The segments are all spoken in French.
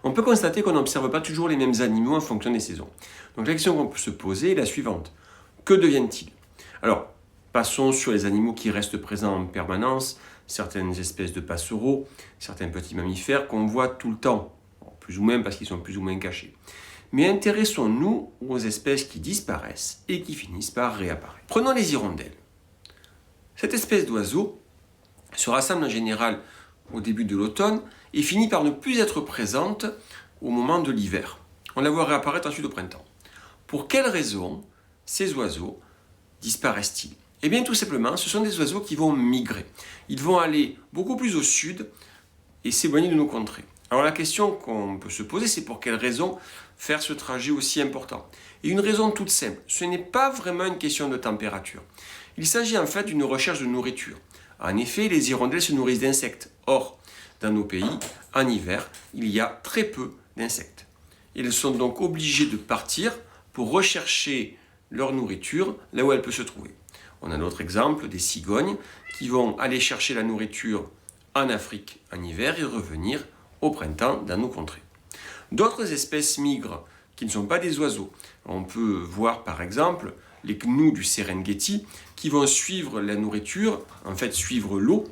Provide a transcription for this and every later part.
on peut constater qu'on n'observe pas toujours les mêmes animaux en fonction des saisons. Donc la question qu'on peut se poser est la suivante. Que deviennent-ils? Alors, passons sur les animaux qui restent présents en permanence, certaines espèces de passereaux, certains petits mammifères qu'on voit tout le temps, plus ou moins parce qu'ils sont plus ou moins cachés. Mais intéressons-nous aux espèces qui disparaissent et qui finissent par réapparaître. Prenons les hirondelles. Cette espèce d'oiseau se rassemble en général au début de l'automne et finit par ne plus être présente au moment de l'hiver. On la voit réapparaître ensuite au printemps. Pour quelles raisons ces oiseaux disparaissent-ils? Eh bien tout simplement, ce sont des oiseaux qui vont migrer. Ils vont aller beaucoup plus au sud et s'éloigner de nos contrées. Alors la question qu'on peut se poser, c'est pour quelles raisons faire ce trajet aussi important? Et une raison toute simple, ce n'est pas vraiment une question de température. Il s'agit en fait d'une recherche de nourriture. En effet, les hirondelles se nourrissent d'insectes. Or, dans nos pays, en hiver, il y a très peu d'insectes. Elles sont donc obligées de partir pour rechercher leur nourriture là où elle peut se trouver. On a d'autres exemples, des cigognes qui vont aller chercher la nourriture en Afrique en hiver et revenir au printemps dans nos contrées. D'autres espèces migrent qui ne sont pas des oiseaux. On peut voir par exemple les gnous du Serengeti qui vont suivre la nourriture, en fait suivre l'eau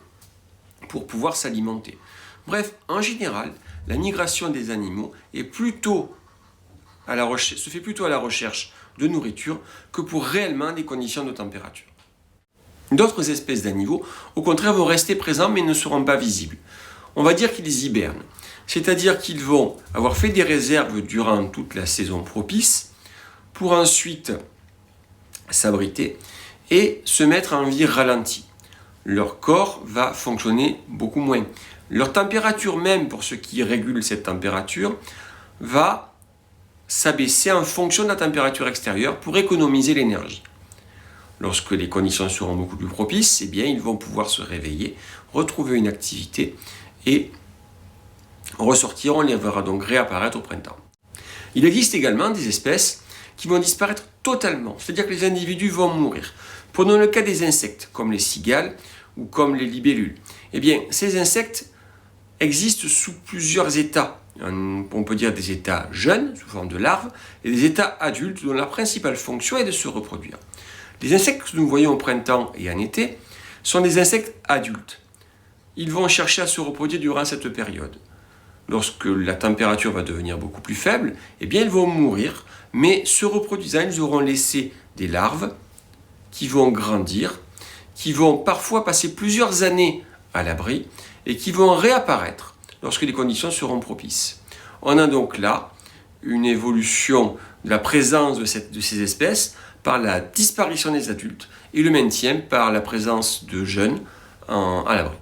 pour pouvoir s'alimenter. Bref, en général, la migration des animaux est se fait plutôt à la recherche de nourriture que pour réellement des conditions de température. D'autres espèces d'animaux, au contraire, vont rester présents mais ne seront pas visibles. On va dire qu'ils hibernent, c'est-à-dire qu'ils vont avoir fait des réserves durant toute la saison propice pour ensuite s'abriter et se mettre en vie ralentie. Leur corps va fonctionner beaucoup moins. Leur température même, pour ce qui régule cette température, va s'abaisser en fonction de la température extérieure pour économiser l'énergie. Lorsque les conditions seront beaucoup plus propices, eh bien, ils vont pouvoir se réveiller, retrouver une activité et ressortir. On les verra donc réapparaître au printemps. Il existe également des espèces qui vont disparaître totalement, c'est-à-dire que les individus vont mourir. Prenons le cas des insectes, comme les cigales ou comme les libellules. Eh bien, ces insectes existent sous plusieurs états. On peut dire des états jeunes, sous forme de larves, et des états adultes dont la principale fonction est de se reproduire. Les insectes que nous voyons au printemps et en été sont des insectes adultes. Ils vont chercher à se reproduire durant cette période. Lorsque la température va devenir beaucoup plus faible, eh bien ils vont mourir, mais se reproduisant, ils auront laissé des larves qui vont grandir, qui vont parfois passer plusieurs années à l'abri et qui vont réapparaître lorsque les conditions seront propices. On a donc là une évolution de la présence de ces espèces par la disparition des adultes et le maintien par la présence de jeunes à l'abri.